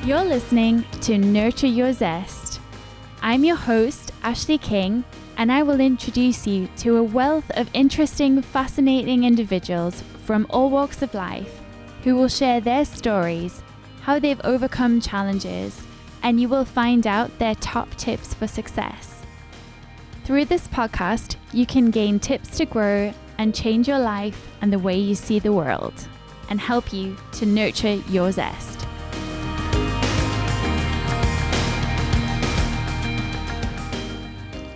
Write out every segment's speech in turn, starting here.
You're listening to Nurture Your Zest. I'm your host, Ashleigh King, and I will introduce you to a wealth of interesting, fascinating individuals from all walks of life who will share their stories, how they've overcome challenges, and you will find out their top tips for success. Through this podcast, you can gain tips to grow and change your life and the way you see the world, and help you to nurture your zest.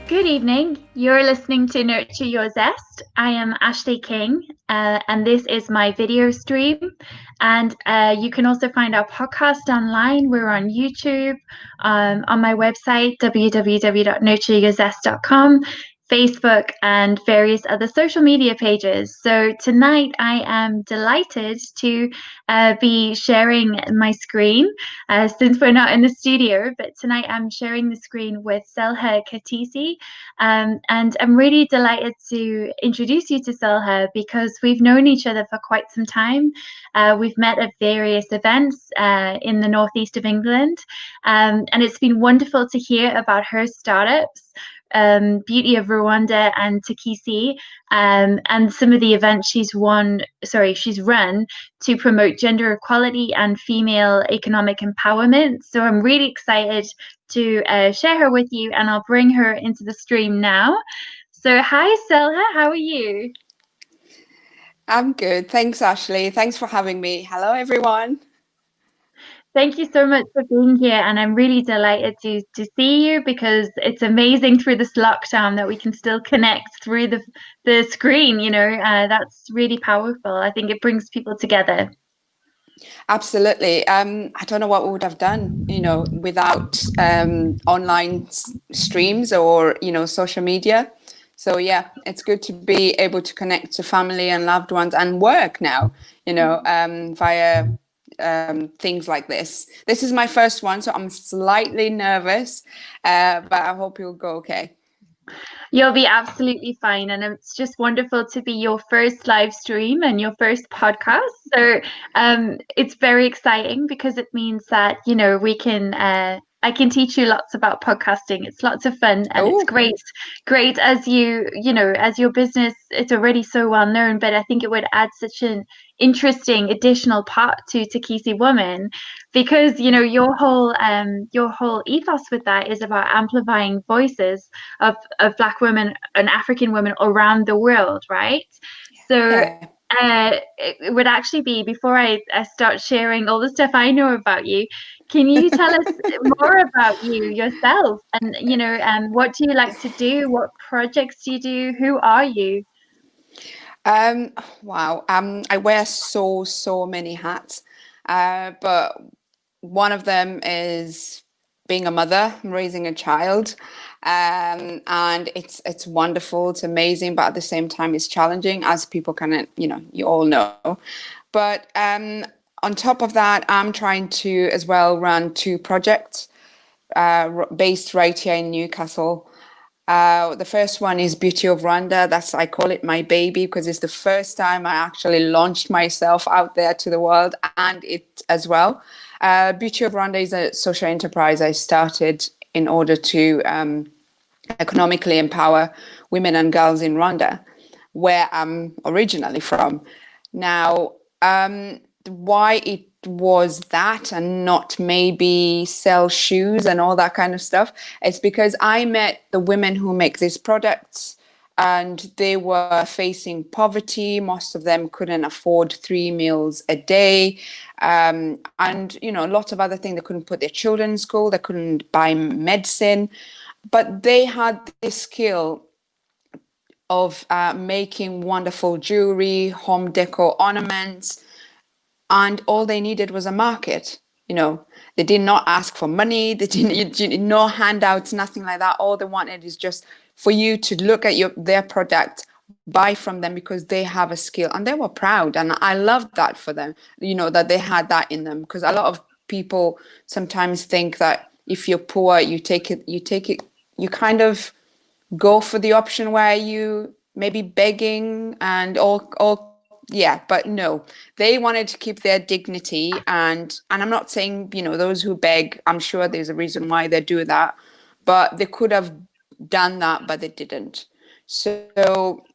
Good evening. You're listening to Nurture Your Zest. I am Ashleigh King, and this is my video stream. And you can also find our podcast online. We're on YouTube, on my website, www.nurtureyourzest.com, Facebook, and various other social media pages. So tonight I am delighted to be sharing my screen since we're not in the studio, but tonight I'm sharing the screen with Salha Kaitesi. And I'm really delighted to introduce you to Salha because we've known each other for quite some time. We've met at various events in the northeast of England, and it's been wonderful to hear about her startups, Beauty of Rwanda and Teakisi, and some of the events she's run to promote gender equality and female economic empowerment. So I'm really excited to share her with you, and I'll bring her into the stream now. So hi Salha, how are you? I'm good. Thanks, Ashleigh. Thanks for having me. Hello, everyone. Thank you so much for being here, and I'm really delighted to see you because it's amazing through this lockdown that we can still connect through the screen. That's really powerful. I think it brings people together. Absolutely. I don't know what we would have done, without online streams or, social media. So yeah, it's good to be able to connect to family and loved ones and work now, via things like this. This is my first one, so I'm slightly nervous, but I hope you'll go okay. You'll be absolutely fine. And it's just wonderful to be your first live stream and your first podcast. So it's very exciting because it means that, we can I can teach you lots about podcasting. It's lots of fun and it's great as as your business, it's already so well known, but I think it would add such an interesting additional part to Teakisi Woman because, your whole ethos with that is about amplifying voices of Black women and African women around the world, right? So Yeah. it would actually be, before I start sharing all the stuff I know about you, can you tell us more about you yourself? And, what do you like to do? What projects do you do? Who are you? Wow. I wear so many hats. But one of them is being a mother, raising a child. And it's wonderful, it's amazing, but at the same time it's challenging, as people can, you all know. But on top of that, I'm trying to as well run two projects based right here in Newcastle. The first one is Beauty of Rwanda. I call it my baby because it's the first time I actually launched myself out there to the world, and it as well. Beauty of Rwanda is a social enterprise I started in order to economically empower women and girls in Rwanda, where I'm originally from. Now, why it was that and not maybe sell shoes and all that kind of stuff, it's because I met the women who make these products and they were facing poverty. Most of them couldn't afford 3 meals a day, and lots of other things. They couldn't put their children in school, they couldn't buy medicine, but they had this skill of making wonderful jewelry, home decor ornaments, and all they needed was a market. They did not ask for money. They didn't no handouts, nothing like that. All they wanted is just for you to look at their product, buy from them because they have a skill, and they were proud. And I loved that for them, that they had that in them, because a lot of people sometimes think that if you're poor, you kind of go for the option where you maybe begging and all Yeah, but no, they wanted to keep their dignity, and I'm not saying, those who beg, I'm sure there's a reason why they do that, but they could have done that, but they didn't. So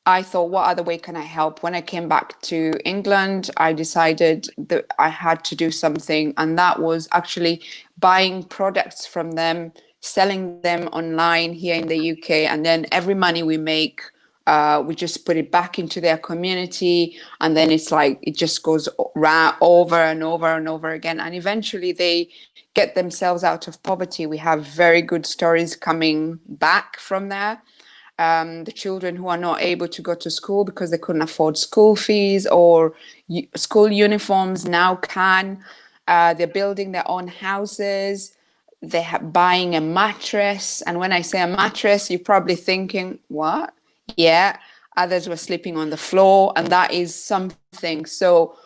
I thought, what other way can I help? When I came back to England, I decided that I had to do something, and that was actually buying products from them, selling them online here in the UK, and then every money we make, we just put it back into their community, and then it's like it just goes over and over and over again, and eventually they get themselves out of poverty. We have very good stories coming back from there. The children who are not able to go to school because they couldn't afford school fees or school uniforms now can. They're building their own houses. They're buying a mattress. And when I say a mattress, you're probably thinking, what? Yeah. Others were sleeping on the floor, and that is something. So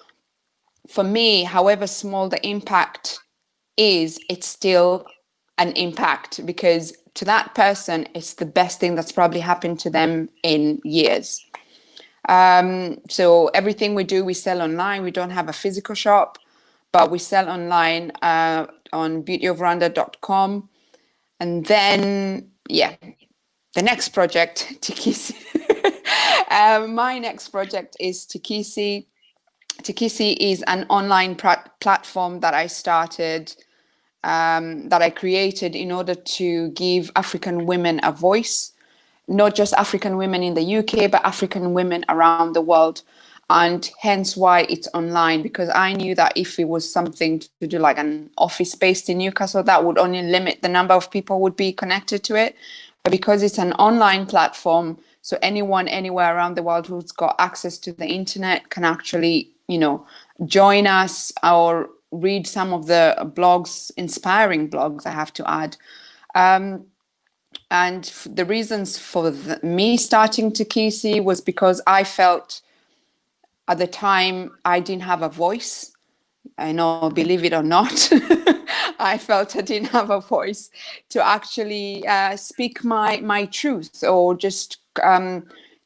for me, however small the impact is, it's still an impact, because to that person, it's the best thing that's probably happened to them in years. So everything we do, we sell online. We don't have a physical shop, but we sell online on beautyofrwanda.com. And then, yeah, the next project, Teakisi. My next project is Teakisi. Teakisi is an online platform that I started, that I created in order to give African women a voice, not just African women in the UK, but African women around the world. And hence why it's online, because I knew that if it was something to do like an office based in Newcastle, that would only limit the number of people would be connected to it. But because it's an online platform, so anyone anywhere around the world who's got access to the internet can actually, join us or read some of the blogs, inspiring blogs, I have to add. And the reasons for me starting Teakisi was because I felt at the time I didn't have a voice. I know, believe it or not, I felt I didn't have a voice to actually speak my truth, or just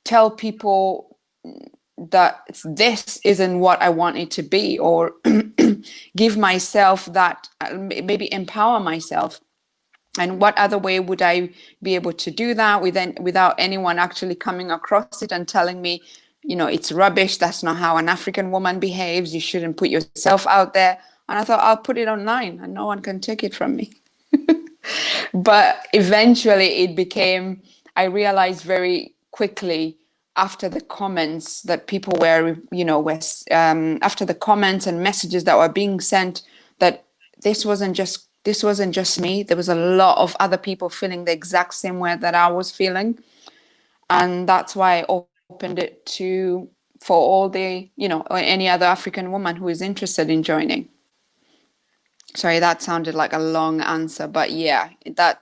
tell people that this isn't what I want it to be, or give myself that, maybe empower myself. And what other way would I be able to do that without anyone actually coming across it and telling me, it's rubbish, that's not how an African woman behaves, you shouldn't put yourself out there. And I thought, I'll put it online and no one can take it from me. But eventually I realized very quickly after the comments that people were, after the comments and messages that were being sent, that this wasn't just me. There was a lot of other people feeling the exact same way that I was feeling. And that's why I opened it for all the, or any other African woman who is interested in joining. Sorry, that sounded like a long answer, but yeah, that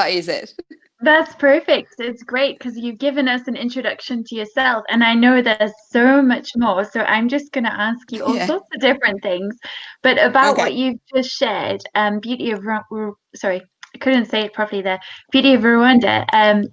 is it. That's perfect. It's great because you've given us an introduction to yourself, and I know there's so much more. So I'm just going to ask you all Yeah. sorts of different things, but about what Okay. you've just shared, Beauty of sorry, I couldn't say it properly there. Beauty of Rwanda.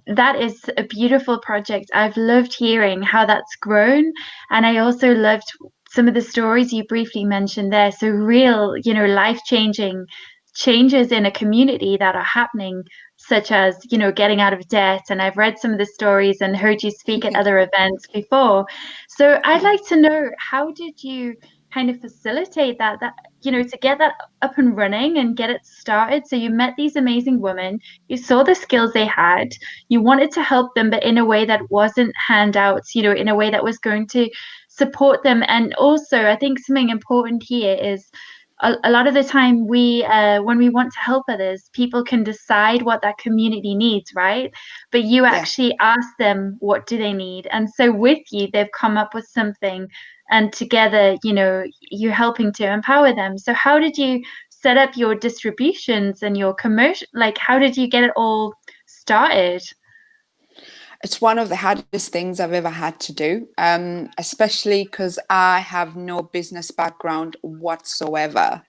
That is a beautiful project. I've loved hearing how that's grown, and I also loved some of the stories you briefly mentioned there. So real, life-changing changes in a community that are happening, such as, getting out of debt. And I've read some of the stories and heard you speak at other events before. So I'd Yeah. like to know, how did you kind of facilitate that, to get that up and running and get it started? So you met these amazing women, you saw the skills they had, you wanted to help them, but in a way that wasn't handouts, in a way that was going to support them. And also, I think something important here is a lot of the time when we want to help others, people can decide what that community needs, right? But you Yeah. actually ask them, what do they need? And so with you, they've come up with something, and together, you're helping to empower them. So how did you set up your distributions and your commercial, like how did you get it all started? It's one of the hardest things I've ever had to do, especially because I have no business background whatsoever.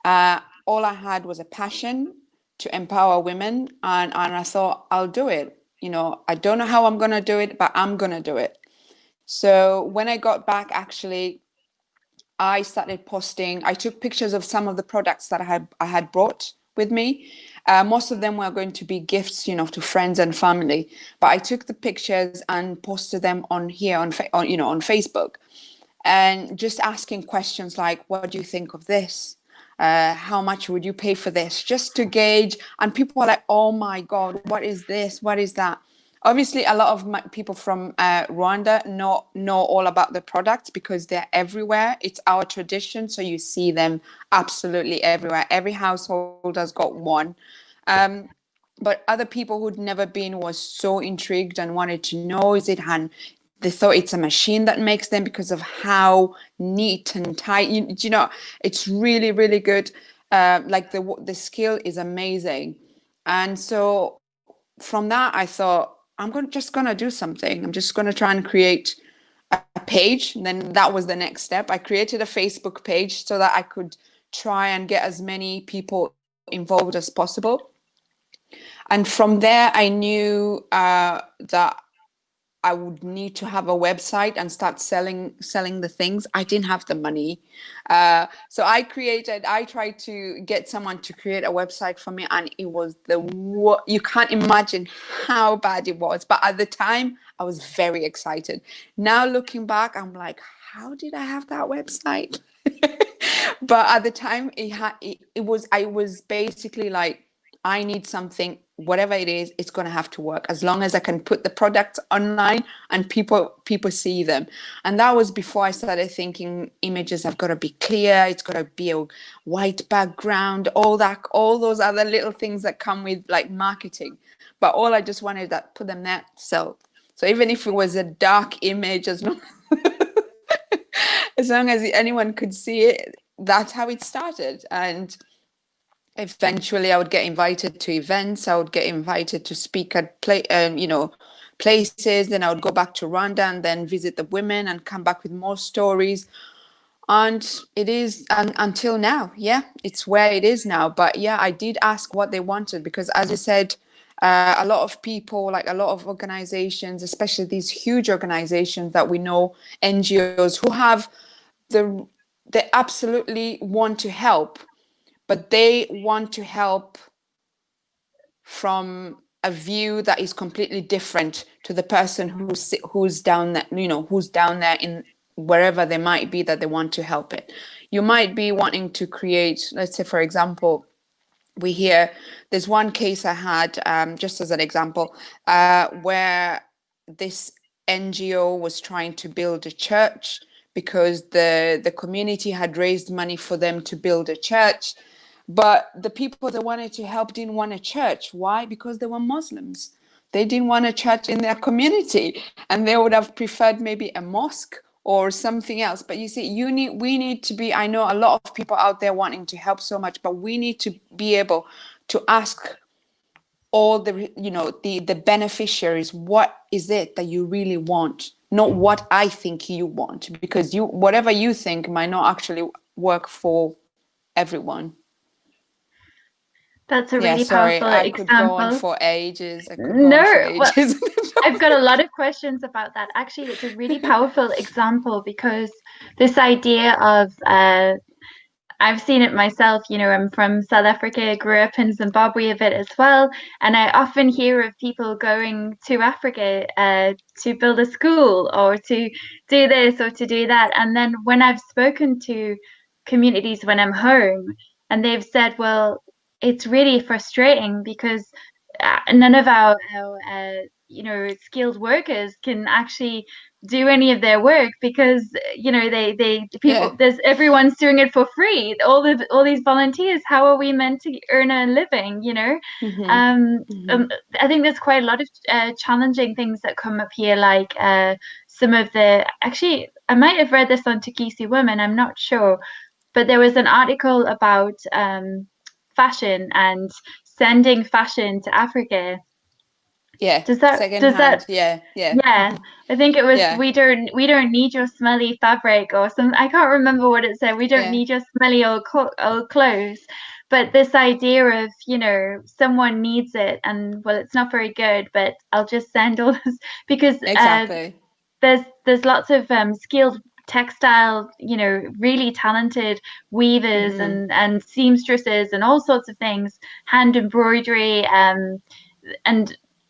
All I had was a passion to empower women, and I thought, I'll do it. I don't know how I'm going to do it, but I'm going to do it. So when I got back, actually, I started posting. I took pictures of some of the products that I had brought with me. Most of them were going to be gifts, to friends and family. But I took the pictures and posted them on here on Facebook, and just asking questions like, "What do you think of this? How much would you pay for this?" Just to gauge. And people are like, "Oh my God, what is this? What is that?" Obviously, a lot of people from Rwanda know all about the products because they're everywhere. It's our tradition, so you see them absolutely everywhere. Every household has got one. Um, but other people who'd never been was so intrigued and wanted to know, is it hand? They thought it's a machine that makes them because of how neat and tight. It's really, really good. Like the skill is amazing. And so from that, I thought, just gonna do something. I'm just gonna try and create a page. And then that was the next step. I created a Facebook page so that I could try and get as many people involved as possible. And from there, I knew that I would need to have a website and start selling the things. I didn't have the money. So I tried to get someone to create a website for me, and it was you can't imagine how bad it was. But at the time, I was very excited. Now looking back, I'm like, how did I have that website? But at the time, I was basically like, I need something, whatever it is, it's going to have to work as long as I can put the products online and people see them. And that was before I started thinking images have got to be clear, it's got to be a white background, all those other little things that come with like marketing. But all I just wanted that put them there, so even if it was a dark image, as long as anyone could see it, that's how it started. And eventually I would get invited to events, I would get invited to speak at places, then I would go back to Rwanda and then visit the women and come back with more stories. And it is until now, yeah, it's where it is now. But yeah, I did ask what they wanted because, as you said, a lot of people, like a lot of organizations, especially these huge organizations that we know, NGOs, who have they absolutely want to help, but they want to help from a view that is completely different to the person who's down there, who's down there in wherever they might be that they want to help it. You might be wanting to create, let's say, for example, there's one case I had, just as an example, where this NGO was trying to build a church because the community had raised money for them to build a church. But the people that wanted to help didn't want a church. Why? Because they were Muslims. They didn't want a church in their community, and they would have preferred maybe a mosque or something else. But you see, we need to be, I know a lot of people out there wanting to help so much, but we need to be able to ask all the beneficiaries, what is it that you really want? Not what I think you want, because whatever you think might not actually work for everyone. That's a Yeah, really sorry, powerful I could go on example. for ages. I could go on for No, well, ages. I've got a lot of questions about that. Actually, it's a really powerful example because this idea of I've seen it myself. I'm from South Africa, grew up in Zimbabwe a bit as well, and I often hear of people going to Africa to build a school or to do this or to do that. And then when I've spoken to communities when I'm home, and they've said, well, it's really frustrating because none of our skilled workers can actually do any of their work because the people Yeah. there's everyone's doing it for free, all these volunteers. How are we meant to earn a living? Hmm. um, Hmm. um I think there's quite a lot of challenging things that come up here, like some of the actually I might have read this on Teakisi Women, I'm not sure, but there was an article about fashion and sending fashion to Africa. Yeah. does that Second does that hand. Yeah. Yeah. Yeah, I think it was Yeah. we don't need your smelly fabric or some. I can't remember what it said. We don't Yeah. need your smelly old clothes. But this idea of, someone needs it and well, it's not very good, but I'll just send all this because Exactly. there's lots of skilled textile, really talented weavers Hmm. and seamstresses and all sorts of things, hand embroidery, and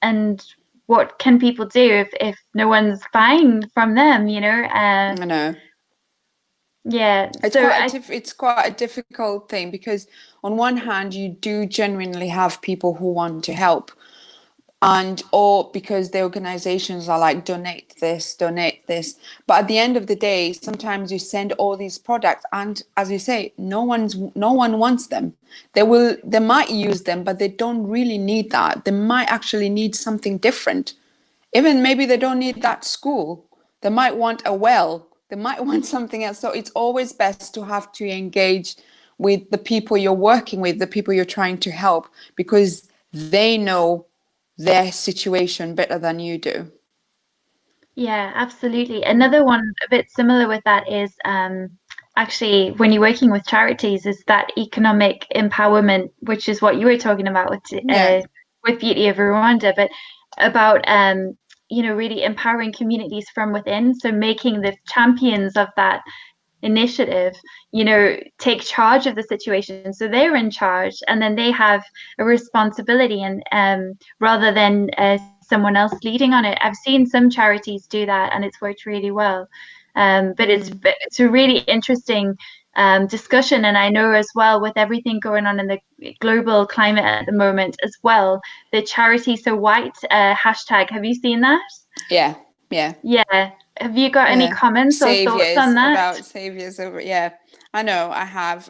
and what can people do if no one's buying from them, I know. Yeah, It's so quite it's quite a difficult thing because on one hand you do genuinely have people who want to help, and or because the organizations are like donate this, but at the end of the day sometimes you send all these products and, as you say, no one wants them. They might use them, but they don't really need that. They might actually need something different. Even maybe they don't need that school. They might want a well. They might want something else. So it's always best to have to engage with the people you're working with, the people you're trying to help, because they know their situation better than you do. yeah, absolutely. Another one a bit similar with that is actually when you're working with charities is that economic empowerment, which is what you were talking about Yeah. with Beauty of Rwanda, but about really empowering communities from within. So making the champions of that initiative, take charge of the situation. So they're in charge, and then they have a responsibility, and rather than someone else leading on it. I've seen some charities do that, and it's worked really well. But Mm. it's a really interesting discussion, and I know as well with everything going on in the global climate at the moment as well, the charity so white hashtag. Have you seen that? Yeah. Yeah. Yeah. Have you got any Yeah. comments or thoughts Saviors, on that? about saviors over. Yeah. I know, I have.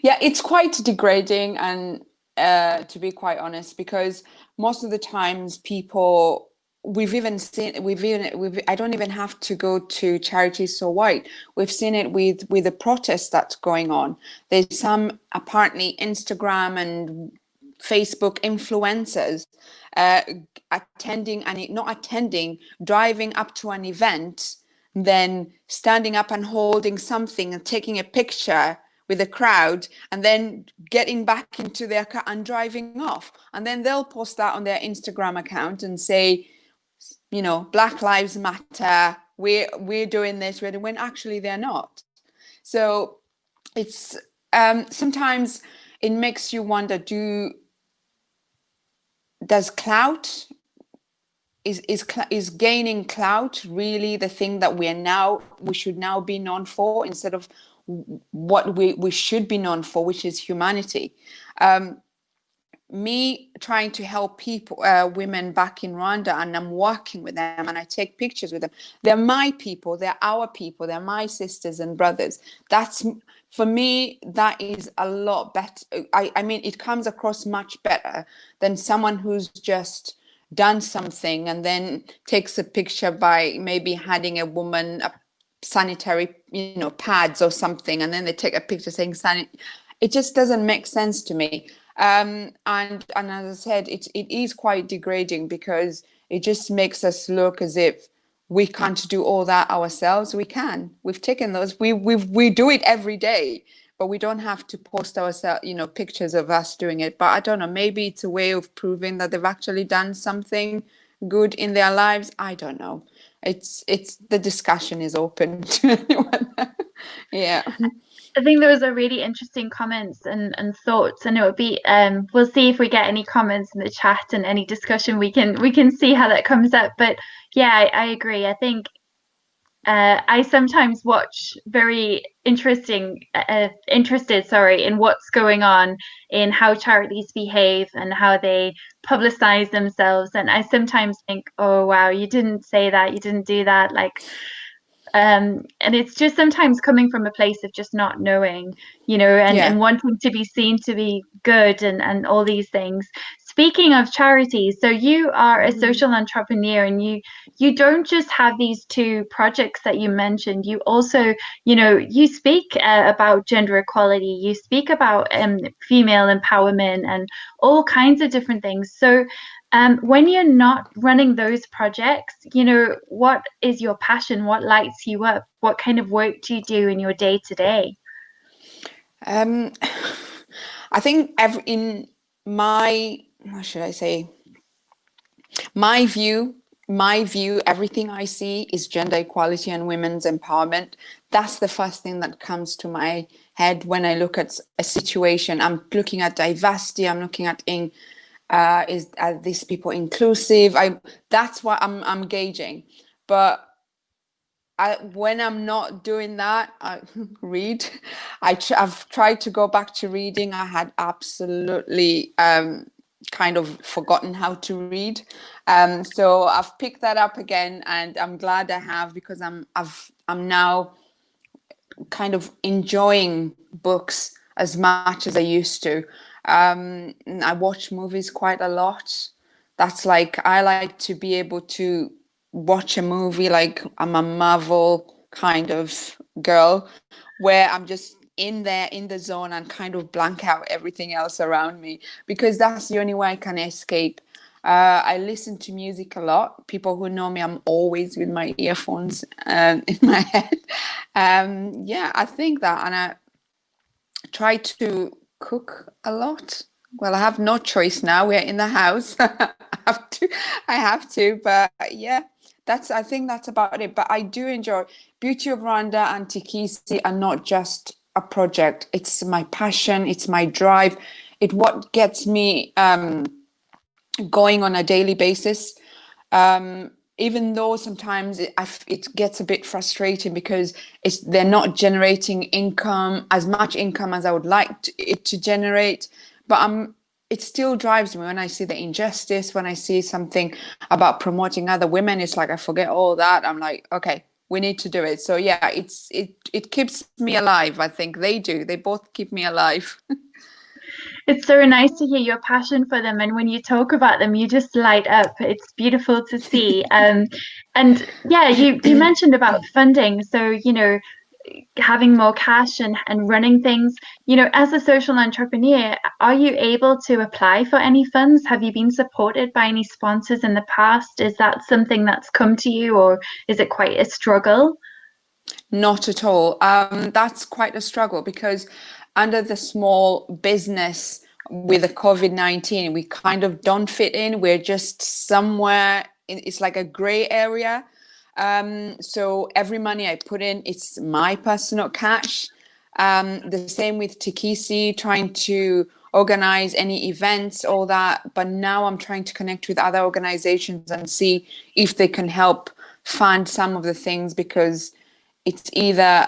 Yeah, it's quite degrading, and to be quite honest, because most of the times people, I don't even have to go to charities so white. We've seen it with the protest that's going on. There's some apparently Instagram and Facebook influencers uh, attending and not attending, driving up to an event, then standing up and holding something and taking a picture with the crowd, and then getting back into their car and driving off. And then they'll post that on their Instagram account and say, Black Lives Matter. We're doing this, when actually they're not. So it's sometimes it makes you wonder: does clout is gaining clout really the thing that we should now be known for, instead of what we should be known for, which is humanity? Me trying to help people, women back in Rwanda, and I'm working with them and I take pictures with them. They're my people, they're our people, they're my sisters and brothers. That's, for me, that is a lot better. I mean, it comes across much better than someone who's just done something and then takes a picture by maybe handing a woman a sanitary, pads or something, and then they take a picture saying it just doesn't make sense to me. And as I said, it is quite degrading, because it just makes us look as if we can't do all that ourselves. We can. We've taken those. We do it every day, but we don't have to post ourselves, pictures of us doing it. But I don't know. Maybe it's a way of proving that they've actually done something good in their lives. I don't know. It's the discussion is open to anyone. Yeah. I think those are really interesting comments and thoughts, and it would be we'll see if we get any comments in the chat and any discussion we can see how that comes up. But yeah, I agree. I think I sometimes watch very interested, sorry, in what's going on in how charities behave and how they publicize themselves. And I sometimes think, oh wow, you didn't say that, you didn't do that, like and it's just sometimes coming from a place of just not knowing, Yeah. and wanting to be seen to be good and all these things. Speaking of charities, so you are a Hmm. social entrepreneur, and you don't just have these two projects that you mentioned. You also, you speak about gender equality, you speak about female empowerment and all kinds of different things. So when you're not running those projects, what is your passion? What lights you up? What kind of work do you do in your day to day? Um, I think in my, what should I say? my view, everything I see is gender equality and women's empowerment. That's the first thing that comes to my head when I look at a situation. I'm looking at diversity. I'm looking at are these people inclusive? That's what I'm gauging. But when I'm not doing that, I read. I've tried to go back to reading. I had absolutely kind of forgotten how to read. So I've picked that up again, and I'm glad I have, because I'm now kind of enjoying books as much as I used to. I watch movies quite a lot. That's like, I like to be able to watch a movie like I'm a Marvel kind of girl, where I'm just in there in the zone and kind of blank out everything else around me, because that's the only way I can escape. I listen to music a lot. People who know me, I'm always with my earphones in my head. Yeah, I think that, and I try to cook a lot. Well, I have no choice now. We're in the house. I have to, but yeah, I think that's about it. But I do enjoy Beauty of Rwanda and Teakisi are not just a project. It's my passion. It's my drive. It's what gets me going on a daily basis. Even though sometimes it gets a bit frustrating, because they're not generating income, as much income as I would like it to generate. But it still drives me when I see the injustice, when I see something about promoting other women. It's like I forget all that. I'm like, okay, we need to do it. So yeah, it keeps me alive. I think they do. They both keep me alive. It's so nice to hear your passion for them, and when you talk about them, you just light up. It's beautiful to see. And yeah, you mentioned about funding, so having more cash and running things. As a social entrepreneur, are you able to apply for any funds? Have you been supported by any sponsors in the past? Is that something that's come to you, or is it quite a struggle? Not at all. That's quite a struggle, because under the small business with the COVID-19, we kind of don't fit in. We're just somewhere, it's like a gray area. So every money I put in, it's my personal cash. The same with Teakisi, trying to organize any events, all that. But now I'm trying to connect with other organizations and see if they can help fund some of the things, because it's either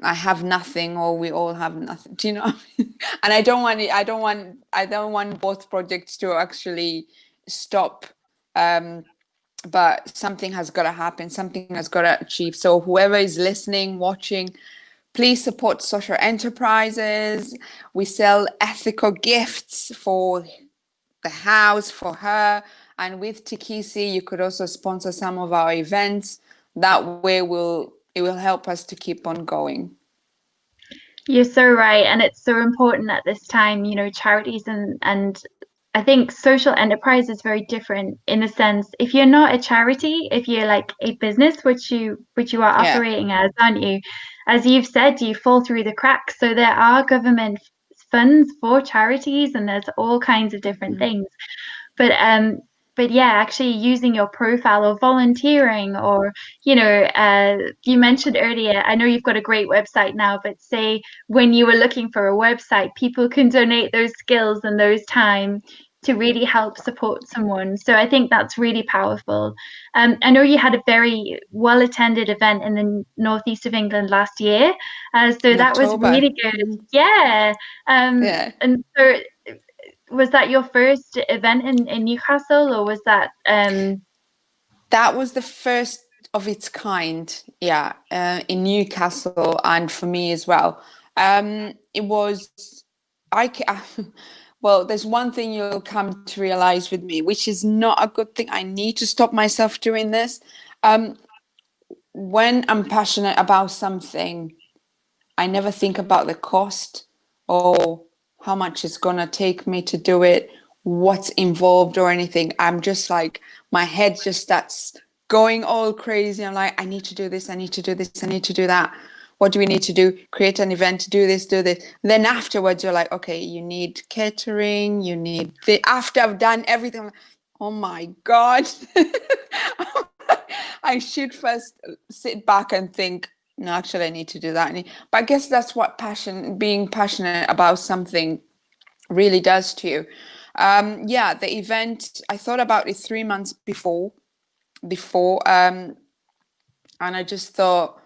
I have nothing or we all have nothing. Do you know? And I don't want it. I don't want both projects to actually stop. But something has got to happen. Something has got to achieve. So whoever is listening, watching, please support social enterprises. We sell ethical gifts for the house, for her. And with Teakisi, you could also sponsor some of our events. That way it will help us to keep on going. You're so right, and it's so important at this time. Charities and I think social enterprise is very different in the sense, if you're not a charity, if you're like a business, which you are Yeah. operating as, aren't you? As you've said, you fall through the cracks. So there are government funds for charities, and there's all kinds of different Mhm. things. But yeah, actually using your profile or volunteering, or you mentioned earlier, I know you've got a great website now, but say when you were looking for a website, people can donate those skills and those time to really help support someone. So I think that's really powerful. I know you had a very well attended event in the northeast of England last year, so In that was October. really good. Mhm. Yeah. Yeah. And so was that your first event in Newcastle, or was that That was the first of its kind, yeah, in Newcastle, and for me as well. It was, I, ca- well, there's one thing you'll come to realize with me, which is not a good thing. I need to stop myself doing this. Um, when I'm passionate about something, I never think about the cost or how much it's gonna take me to do it, what's involved or anything. I'm just like, my head just starts going all crazy. I'm like, I need to do this, I need to do this, I need to do that. What do we need to do? Create an event, do this, do this. Then afterwards, you're like, okay, you need catering, you need after I've done everything. Oh my God. I should first sit back and think, no, actually, I need to do that. But I guess that's what being passionate about something really does to you. Yeah, the event, I thought about it 3 months before, and I just thought,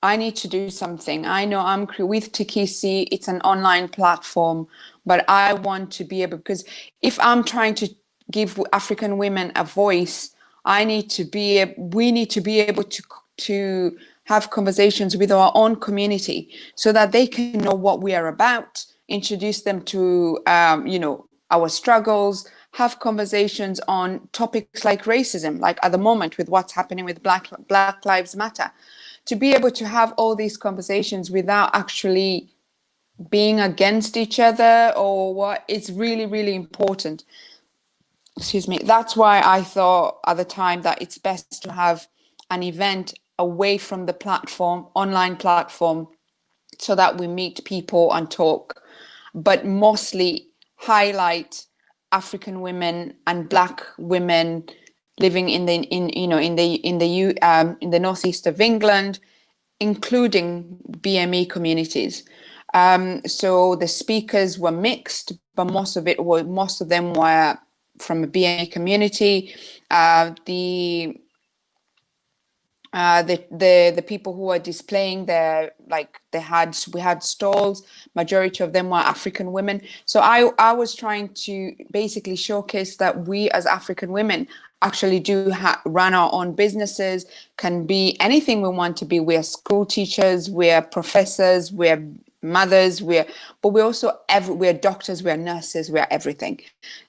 I need to do something. I know I'm with Teakisi, it's an online platform, but I want to be able, because if I'm trying to give African women a voice, we need to be able to have conversations with our own community so that they can know what we are about, introduce them to, our struggles, have conversations on topics like racism, like at the moment with what's happening with Black Lives Matter, to be able to have all these conversations without actually being against each other or what. It's really, really important. Excuse me. That's why I thought at the time that it's best to have an event away from the online platform, so that we meet people and talk, but mostly highlight African women and Black women living in the northeast of England, including BME communities. So the speakers were mixed, but most of them were from a BME community. The people who were displaying we had stalls. Majority of them were African women. So I was trying to basically showcase that we as African women actually do run our own businesses, can be anything we want to be. We're school teachers, we're professors, we're mothers, but we're doctors, we're nurses, we're everything.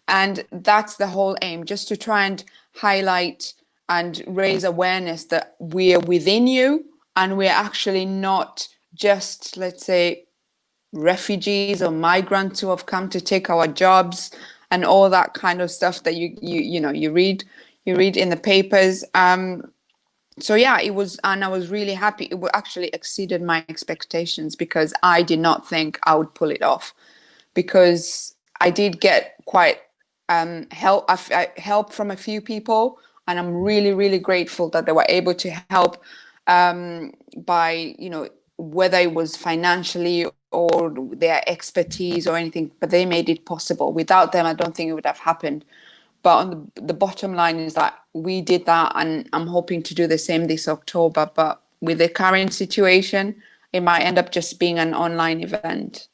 And that's the whole aim, just to try and highlight and raise awareness that we're within you, and we're actually not just, let's say, refugees or migrants who have come to take our jobs and all that kind of stuff that you read in the papers. So yeah, it was, and I was really happy. It actually exceeded my expectations, because I did not think I would pull it off, because I did get quite help from a few people, and I'm really, really grateful that they were able to help, by, whether it was financially or their expertise or anything, but they made it possible. Without them, I don't think it would have happened. But on the bottom line is that we did that, and I'm hoping to do the same this October. But with the current situation, it might end up just being an online event.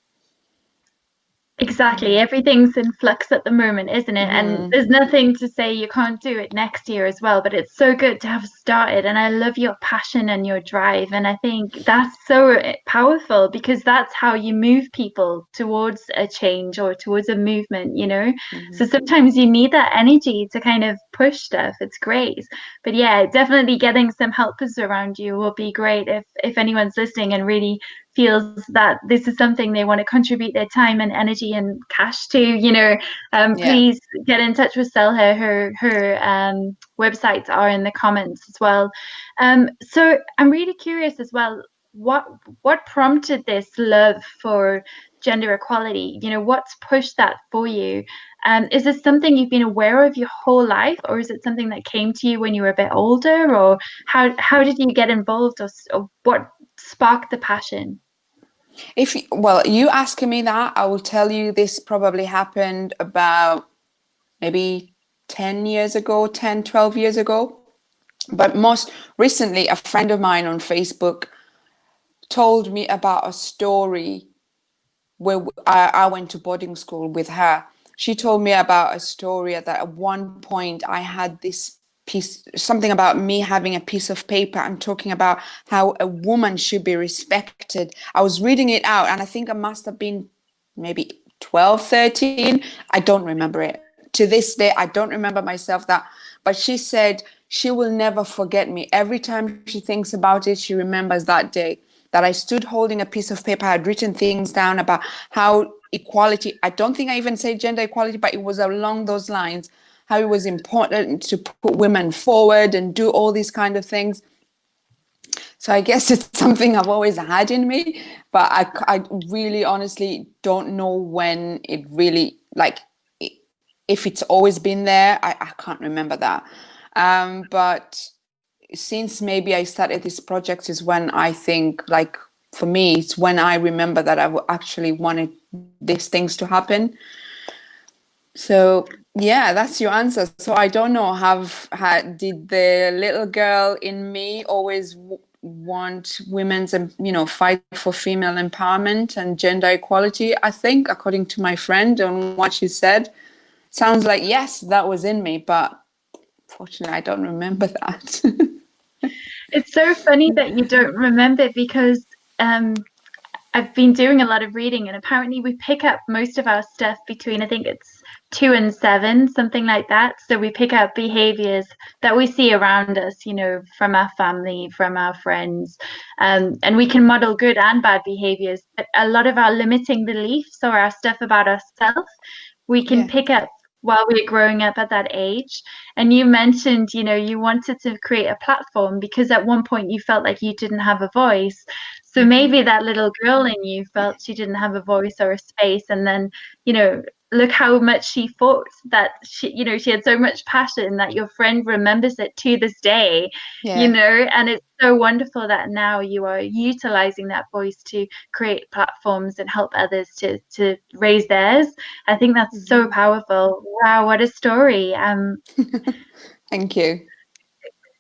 Exactly. Everything's in flux at the moment, isn't it? And Mm-hmm. there's nothing to say you can't do it next year as well. But it's so good to have started. And I love your passion and your drive. And I think that's so powerful, because that's how you move people towards a change or towards a movement, you know? Mm-hmm. So sometimes you need that energy to kind of push stuff. It's great. But yeah, definitely getting some helpers around you will be great if anyone's listening and really feels that this is something they want to contribute their time and energy and cash to, Yeah. please get in touch with Salha. Her websites are in the comments as well. So I'm really curious as well, what what prompted this love for gender equality? What's pushed that for you? Is this something you've been aware of your whole life, or is it something that came to you when you were a bit older, or how did you get involved, or what sparked the passion? Well, you asking me that, I will tell you this probably happened about maybe 10 years ago, 10, 12 years ago. But most recently, a friend of mine on Facebook told me about a story where I went to boarding school with her. She told me about a story that at one point I had this piece, something about me having a piece of paper and talking about how a woman should be respected. I was reading it out, and I think I must have been maybe 12, 13. I don't remember it. To this day, I don't remember myself that. But she said she will never forget me. Every time she thinks about it, she remembers that day that I stood holding a piece of paper. I had written things down about how equality, I don't think I even said gender equality, but it was along those lines, how it was important to put women forward and do all these kind of things. So I guess it's something I've always had in me, but I really honestly don't know when it really, like, if it's always been there, I can't remember that. But since maybe I started this project is when I think, like, for me, it's when I remember that I actually wanted these things to happen. So yeah, that's your answer. So I don't know, did the little girl in me always want women's, fight for female empowerment and gender equality? I think, according to my friend and what she said, sounds like yes, that was in me, but fortunately I don't remember that. It's so funny that you don't remember because I've been doing a lot of reading, and apparently we pick up most of our stuff between, I think it's 2 and 7, something like that. So we pick up behaviors that we see around us, from our family, from our friends, and we can model good and bad behaviors. But a lot of our limiting beliefs or our stuff about ourselves, we can Yeah. pick up while we're growing up at that age. And you mentioned, you wanted to create a platform because at one point you felt like you didn't have a voice. So Mm-hmm. maybe that little girl in you felt she didn't have a voice or a space. And then, look how much she fought, that she had so much passion that your friend remembers it to this day, Yeah. and it's so wonderful that now you are utilizing that voice to create platforms and help others to raise theirs. I think that's so Mm-hmm. powerful. Wow, what a story. Thank you.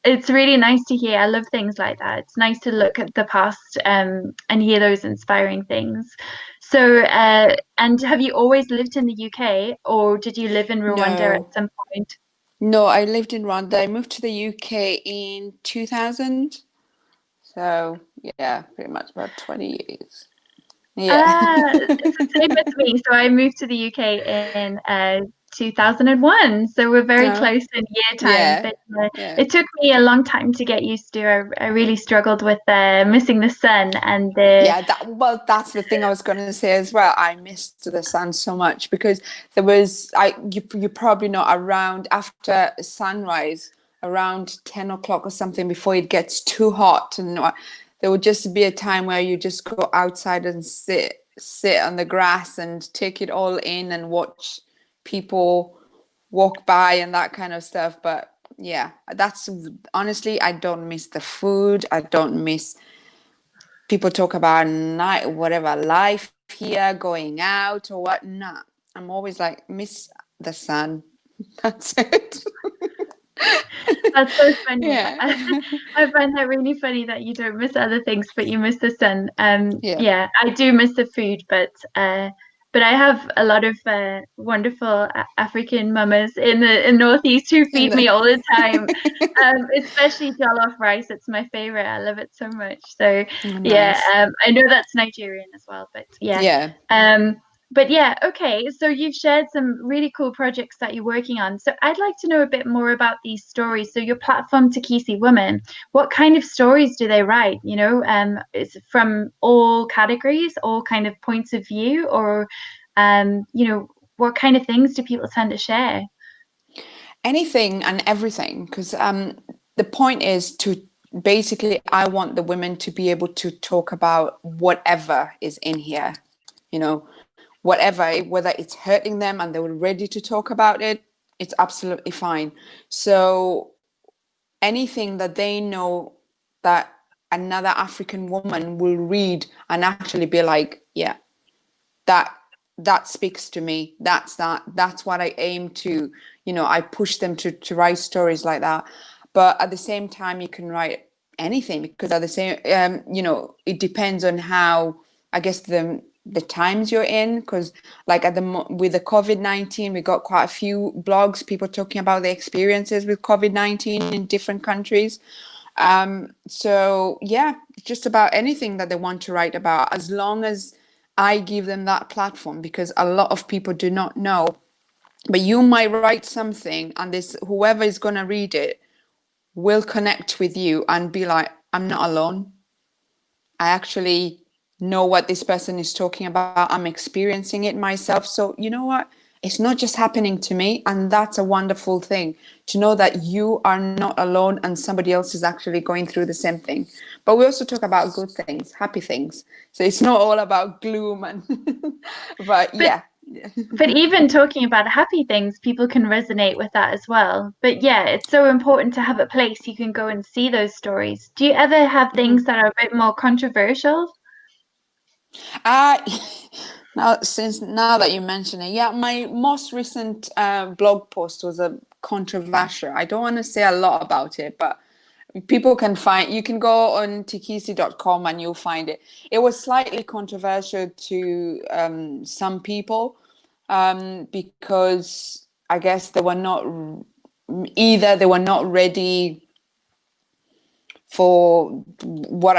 It's really nice to hear. I love things like that. It's nice to look at the past and hear those inspiring things. So, and have you always lived in the UK, or did you live in Rwanda at No, some point? no, I lived in Rwanda. I moved to the UK in 2000. So, yeah, pretty much about 20 years. Yeah. It's the same as me. So I moved to the UK in 2001. So we're very No. close in year time. Yeah. But Yeah. it took me a long time to get used to. I really struggled with missing the sun and the. Yeah, that's the thing I was going to say as well. I missed the sun so much because there was you probably know, around after sunrise, around 10 o'clock or something, before it gets too hot, and there would just be a time where you just go outside and sit on the grass and take it all in and watch people walk by and that kind of stuff. But yeah, that's honestly, I don't miss the food. I don't miss people talk about night, whatever, life here, going out or whatnot. I'm always like, miss the sun. That's it. That's so funny. Yeah. I find that really funny that you don't miss other things, but you miss the sun. Yeah. Yeah, I do miss the food, but I have a lot of wonderful African mamas in Northeast who In feed me all the time. the Especially jollof rice. It's my favorite. I love it so much. So oh, yeah, nice. I know that's Nigerian as well, but yeah. Yeah. Um, but yeah, okay. So you've shared some really cool projects that you're working on. So I'd like to know a bit more about these stories. So your platform, Teakisi Women, what kind of stories do they write? Is it from all categories, all kind of points of view, or what kind of things do people tend to share? Anything and everything, because the point is to basically, I want the women to be able to talk about whatever is in here, you know, whatever, whether it's hurting them and they were ready to talk about it, it's absolutely fine. So anything that they know that another African woman will read and actually be like, yeah, that that speaks to me. That's what I aim to, I push them to write stories like that. But at the same time, you can write anything, because at the same it depends on how, I guess, the times you're in, because like with the COVID-19, we got quite a few blogs, people talking about their experiences with COVID-19 in different countries. So yeah, just about anything that they want to write about, as long as I give them that platform, because a lot of people do not know. But you might write something, and this whoever is going to read it will connect with you and be like, I'm not alone. I actually know what this person is talking about. I'm experiencing it myself. So, you know what? It's not just happening to me. And that's a wonderful thing, to know that you are not alone and somebody else is actually going through the same thing. But we also talk about good things, happy things. So it's not all about gloom and, but But yeah. But even talking about happy things, people can resonate with that as well. But yeah, it's so important to have a place you can go and see those stories. Do you ever have things Mhm. that are a bit more controversial? Uh, now that you mention it, yeah, my most recent blog post was a controversial. I don't want to say a lot about it, but people can find, you can go on Teakisi.com and you'll find it. It was slightly controversial to some people because I guess they were not, either they were not ready for what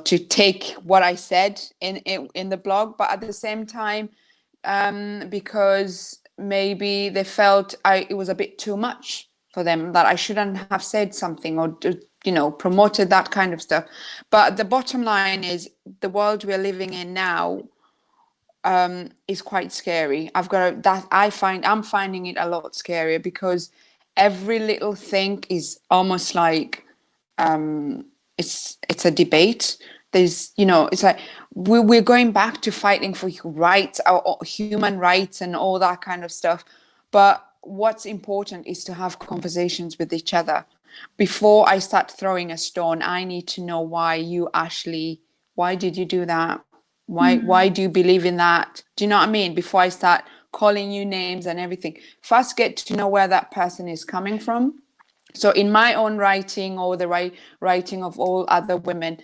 to take what I said in the blog, but at the same time, because maybe they felt it was a bit too much for them, that I shouldn't have said something or promoted that kind of stuff. But the bottom line is, the world we're living in now is quite scary. I'm finding it a lot scarier, because every little thing is almost like it's a debate. There's, it's like we're going back to fighting for rights, our human rights and all that kind of stuff. But what's important is to have conversations with each other. Before I start throwing a stone, I need to know why you, Ashleigh, why did you do that? Why Mm. do you believe in that? Do you know what I mean? Before I start calling you names and everything, first get to know where that person is coming from. So in my own writing, or the writing of all other women,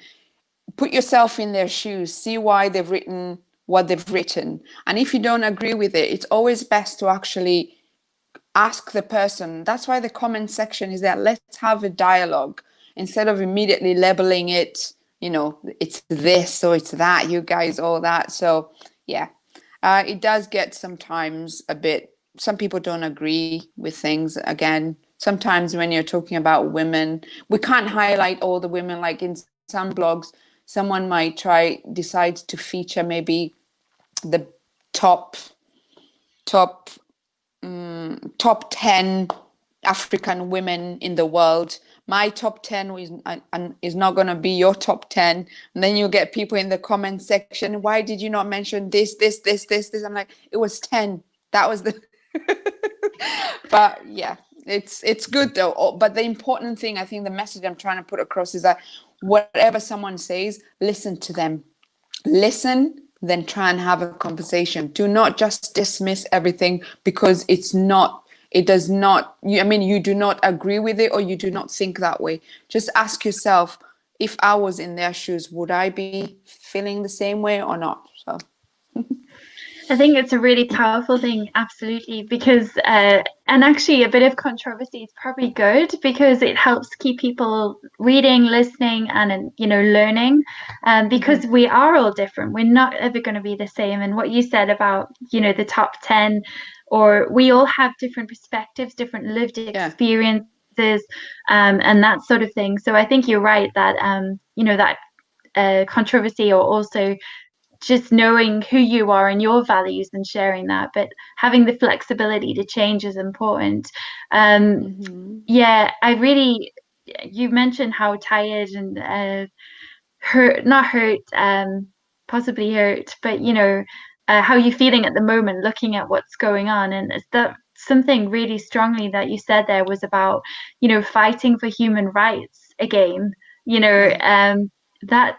put yourself in their shoes, see why they've written what they've written. And if you don't agree with it, it's always best to actually ask the person. That's why the comment section is there. Let's have a dialogue instead of immediately labeling it, it's this or it's that, you guys, all that. So yeah, it does get sometimes a bit, some people don't agree with things. Again, sometimes when you're talking about women, we can't highlight all the women. Like in some blogs, someone might decide to feature maybe the top top top 10 African women in the world. My top 10 is not going to be your top 10. And then you get people in the comment section, why did you not mention this? I'm like, it was 10. That was the but yeah, it's good though. But the important thing, I think the message I'm trying to put across is that whatever someone says, listen to them. Listen, then try and have a conversation. Do not just dismiss everything because it does not, you do not agree with it, or you do not think that way. Just ask yourself, if I was in their shoes, would I be feeling the same way or not? So I think it's a really powerful thing, absolutely, because and actually a bit of controversy is probably good because it helps keep people reading, listening, and learning. Because we are all different, we're not ever going to be the same. And what you said about the top 10, or we all have different perspectives, different lived yeah. experiences, and that sort of thing. So I think you're right that that controversy, or also just knowing who you are and your values and sharing that, but having the flexibility to change is important. Um, Mm-hmm. yeah, you mentioned how tired and hurt, not hurt, possibly hurt, but how you're feeling at the moment, looking at what's going on. And is that something really strongly that you said there was about, fighting for human rights again, Yeah. that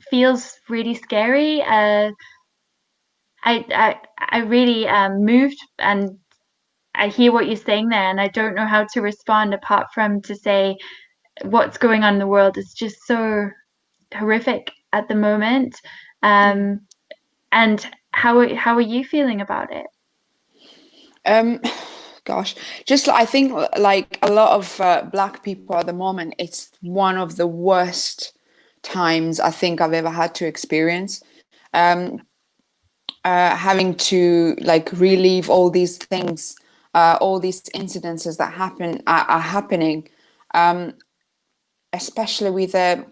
feels really scary. I really moved, and I hear what you're saying there, and I don't know how to respond apart from to say what's going on in the world is just so horrific at the moment. Yeah. Um, and how are you feeling about it? Um, gosh, just I think like a lot of black people at the moment, it's one of the worst times I think I've ever had to experience. Um, Having to like relive all these things, all these incidences that are happening, especially with the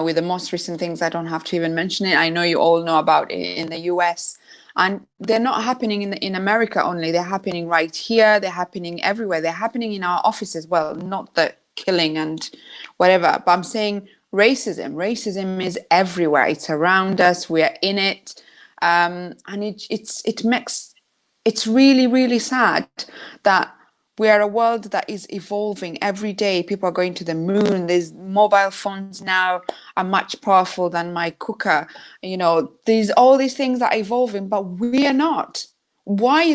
with the most recent things. I don't have to even mention it. I know you all know about it in the US, and they're not happening in America only. They're happening right here. They're happening everywhere. They're happening in our office as well. Not the killing and whatever, but I'm saying racism. Racism is everywhere. It's around us. We are in it. And it's really, really sad that we are a world that is evolving every day. People are going to the moon. There's mobile phones now are much powerful than my cooker. There's all these things that are evolving, but we are not. Why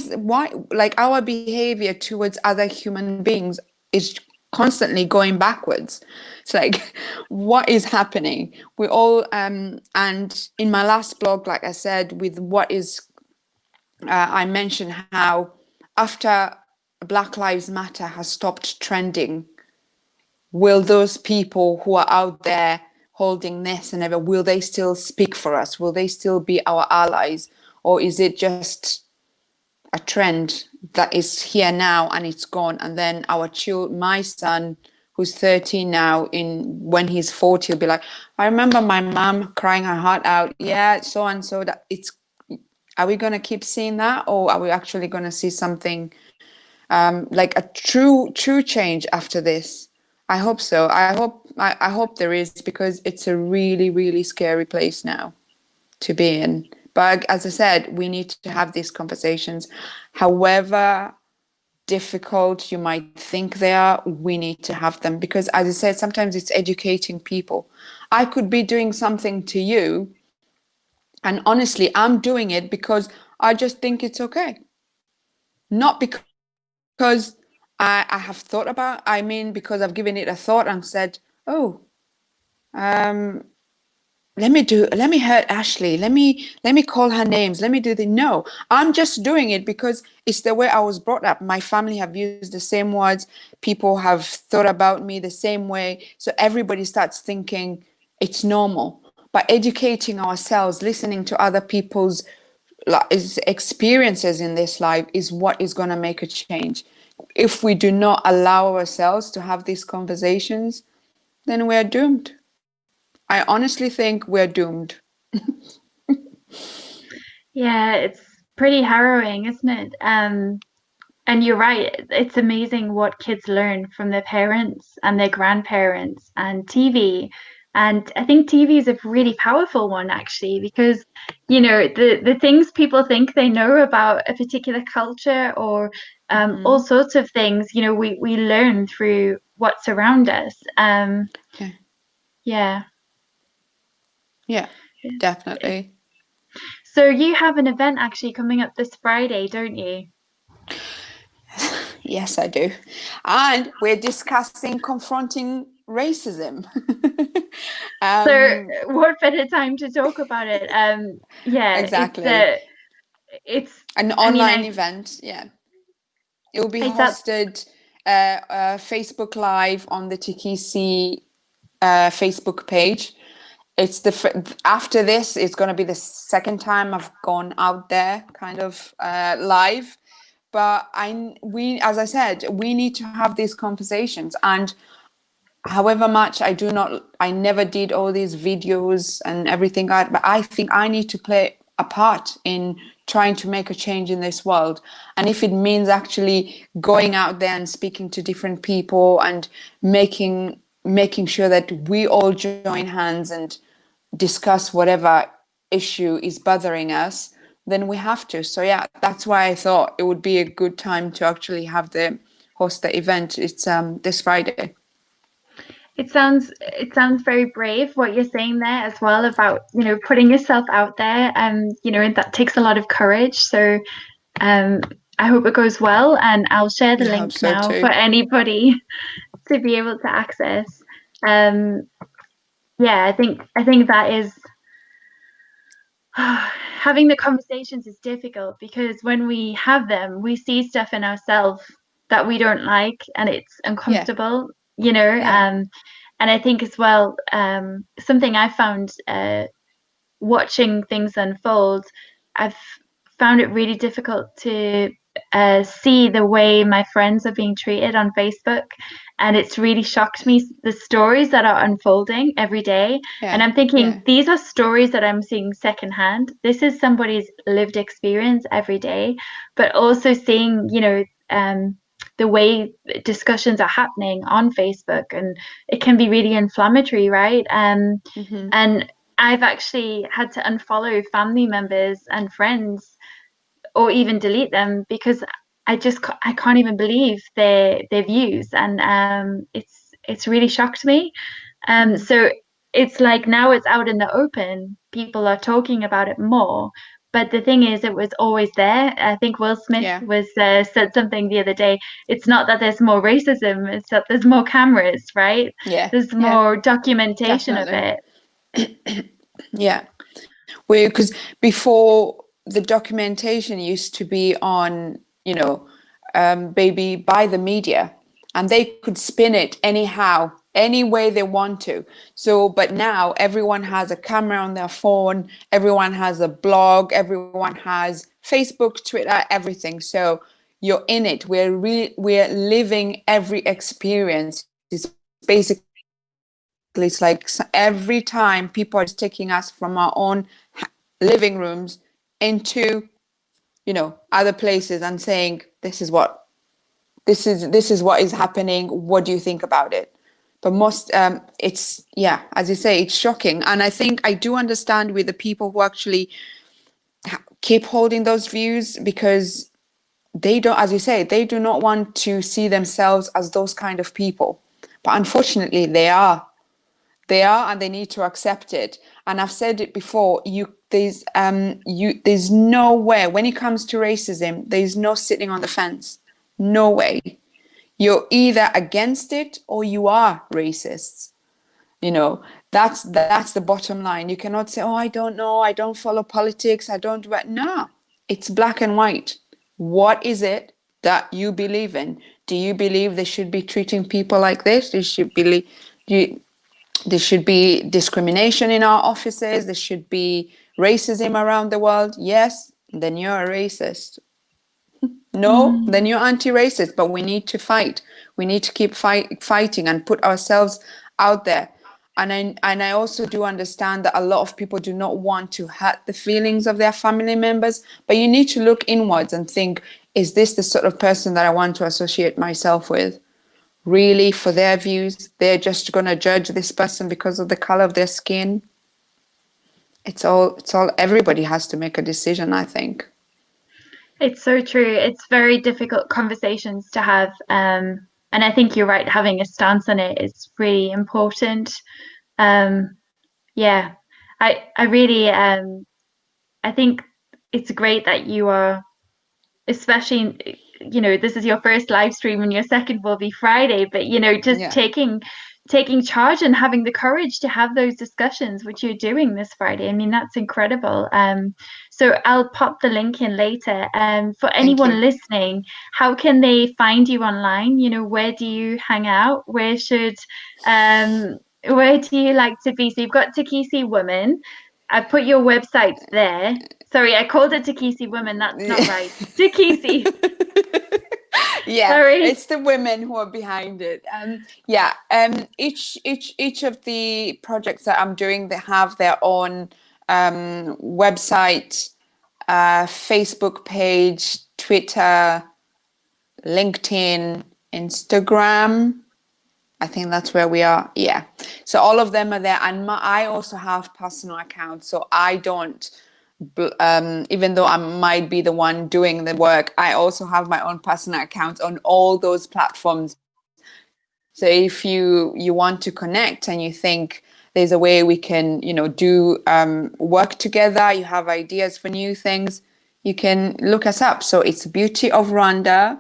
like our behavior towards other human beings is constantly going backwards? It's like, what is happening? We all and in my last blog, like I said, with what is I mentioned how after Black Lives Matter has stopped trending, will those people who are out there holding this and ever, will they still speak for us? Will they still be our allies? Or is it just a trend that is here now and it's gone? And then my son, who's 13 now, when he's 40, he'll be like, I remember my mom crying her heart out. Yeah, so and so. Are we going to keep seeing that, or are we actually going to see something like a true change after this? I hope so. I hope there is, because it's a really, really scary place now to be in. But as I said, we need to have these conversations. However difficult you might think they are, we need to have them, because as I said, sometimes it's educating people. I could be doing something to you, and honestly, I'm doing it because I just think it's okay. Not because I have thought about, I mean, because I've given it a thought and said, oh, let me hurt Ashleigh. Let me call her names. Let me do the, no, I'm just doing it because it's the way I was brought up. My family have used the same words. People have thought about me the same way. So everybody starts thinking it's normal. By educating ourselves, listening to other people's experiences in this life is what is going to make a change. If we do not allow ourselves to have these conversations, then we're doomed. I honestly think we're doomed. Yeah, it's pretty harrowing, isn't it? And you're right. It's amazing what kids learn from their parents and their grandparents and TV. And I think TV is a really powerful one, actually, because, the things people think they know about a particular culture or all sorts of things, we learn through what's around us. Yeah. Yeah. Yeah, definitely. So you have an event actually coming up this Friday, don't you? Yes, I do. And we're discussing confronting racism. So what better time to talk about it? Yeah, Exactly. it's An I mean online event. Yeah. It will be it's up. hosted Facebook Live on the Teakisi Facebook page. It's after this, it's going to be the second time I've gone out there kind of live. But as I said, we need to have these conversations. And however much I never did all these videos and everything, but I think I need to play a part in trying to make a change in this world. And if it means actually going out there and speaking to different people and making sure that we all join hands and discuss whatever issue is bothering us, then we have to. So yeah, that's why I thought it would be a good time to actually host the event. It's this Friday. It sounds very brave what you're saying there as well about, putting yourself out there, and that takes a lot of courage. So um I hope it goes well, and I'll share the I hope link so now for too. anybody to be able to access. Um yeah, I think that is having the conversations is difficult, because when we have them, we see stuff in ourselves that we don't like, and it's Yeah, uncomfortable, yeah. and I think as well, something I found watching things unfold, I've found it really difficult to see the way my friends are being treated on Facebook. And it's really shocked me, the stories that are unfolding every day. And Yeah, I'm thinking, yeah, these are stories that I'm seeing secondhand. This is somebody's lived experience every day, but also seeing, the way discussions are happening on Facebook, and it can be really inflammatory, right? hmm And I've actually had to unfollow family members and friends, or even delete them, because I can't even believe their views, and it's really shocked me. So it's like now it's out in the open, people are talking about it more. But the thing is, it was always there. I think Will Smith Yeah, was said something the other day. It's not that there's more racism, it's that there's more cameras, right? yeah, There's yeah, more documentation of definitely. it. Yeah. Because before, the documentation used to be on, baby, by the media, and they could spin it anyhow, any way they want to. So, but now everyone has a camera on their phone, everyone has a blog, everyone has Facebook, Twitter, everything. So you're in it. We're living every experience. It's basically, it's like every time people are just taking us from our own living rooms into, other places and saying, this is what is happening. What do you think about it? But most, it's, yeah, as you say, it's shocking. And I think I do understand with the people who actually keep holding those views, because they don't, as you say, they do not want to see themselves as those kind of people. But unfortunately, they are, and they need to accept it. And I've said it before, there's nowhere, when it comes to racism, there's no sitting on the fence. No way. You're either against it or you are racist. You know, that's the bottom line. You cannot say, oh, I don't know, I don't follow politics, I don't do it. No, it's black and white. What is it that you believe in? Do you believe they should be treating people like this? There should be discrimination in our offices. There should be racism around the world. Yes, then you're a racist. No, then Mm. you're anti-racist. But we need to fight. We need to keep fighting and put ourselves out there. And I also do understand that a lot of people do not want to hurt the feelings of their family members. But you need to look inwards and think, is this the sort of person that I want to associate myself with? Really, for their views, they're just going to judge this person because of the color of their skin. It's all everybody has to make a decision, I think. It's so true. It's very difficult conversations to have. And I think you're right, having a stance on it is really important. Um, yeah, I really I think it's great that you are, especially, this is your first live stream and your second will be Friday, but just Yeah. taking charge and having the courage to have those discussions, which you're doing this Friday. I mean, that's incredible. So I'll pop the link in later. For Thank you. anyone listening, how can they find you online? Where do you hang out? Where do you like to be? So you've got Teakisi Woman. I put your website there. Sorry, I called it Teakisi Woman. That's not right. Teakisi. Yeah, Sorry. it's the women who are behind it. Yeah. Each of the projects that I'm doing, they have their own website, Facebook page, Twitter, LinkedIn, Instagram. I think that's where we are. Yeah. So all of them are there. And I also have personal accounts. So I don't, even though I might be the one doing the work, I also have my own personal account on all those platforms. So if you want to connect and you think there's a way we can, do work together, you have ideas for new things, you can look us up. So it's Beauty of Rwanda,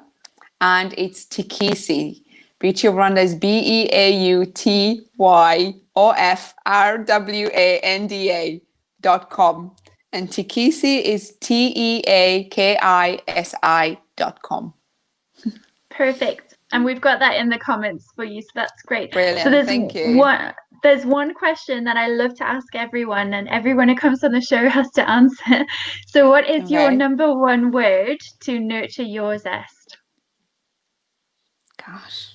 and it's Teakisi. Beauty of Rwanda is BeautyOfRwanda.com. And Teakisi is TEAKISI.com. Perfect. And we've got that in the comments for you, so that's great. So Brilliant. there's Thank you. one question that I love to ask everyone, and everyone who comes on the show has to answer. So what is your Okay. number one word to nurture your zest? Gosh.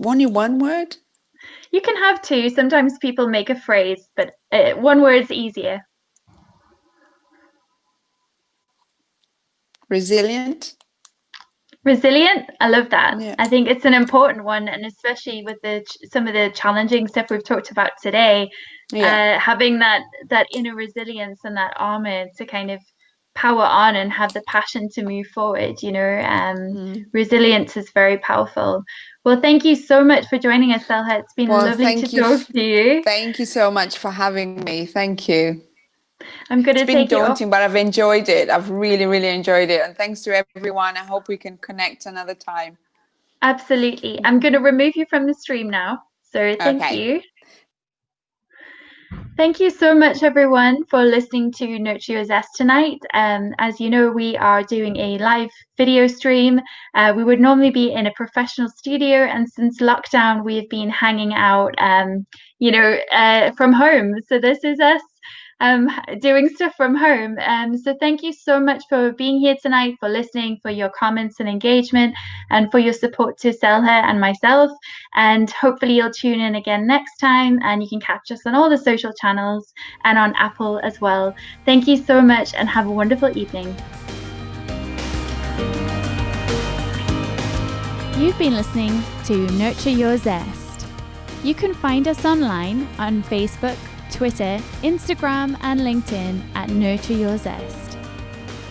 Only one word? You can have two. Sometimes people make a phrase, but one word's easier. Resilient? Resilient, I love that. Yeah. I think it's an important one, and especially with some of the challenging stuff we've talked about today, Yeah. having that inner resilience and that armor to kind of power on and have the passion to move forward. Resilience is very powerful. Well, thank you so much for joining us, Salha. It's been Well, lovely to talk to you. thank you so much for having me. Thank you. I'm going It's to been take you off. daunting, but I've enjoyed it. I've really, really enjoyed it. And thanks to everyone. I hope we can connect another time. Absolutely. I'm going to remove you from the stream now. So thank Okay. you. Thank you so much, everyone, for listening to Nurture Your Zest tonight. As you know, we are doing a live video stream. We would normally be in a professional studio, and since lockdown, we've been hanging out, from home. So this is us doing stuff from home. So thank you so much for being here tonight, for listening, for your comments and engagement, and for your support to Salha and myself. And hopefully you'll tune in again next time, and you can catch us on all the social channels and on Apple as well. Thank you so much and have a wonderful evening. You've been listening to Nurture Your Zest. You can find us online on Facebook, Twitter, Instagram and LinkedIn at Nurture Your Zest.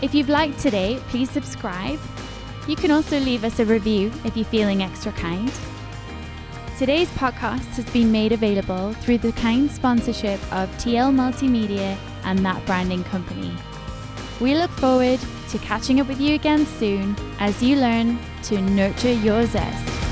If you've liked today, please subscribe. You can also leave us a review if you're feeling extra kind. Today's podcast has been made available through the kind sponsorship of TL Multimedia and That Branding Company. We look forward to catching up with you again soon as you learn to nurture your zest.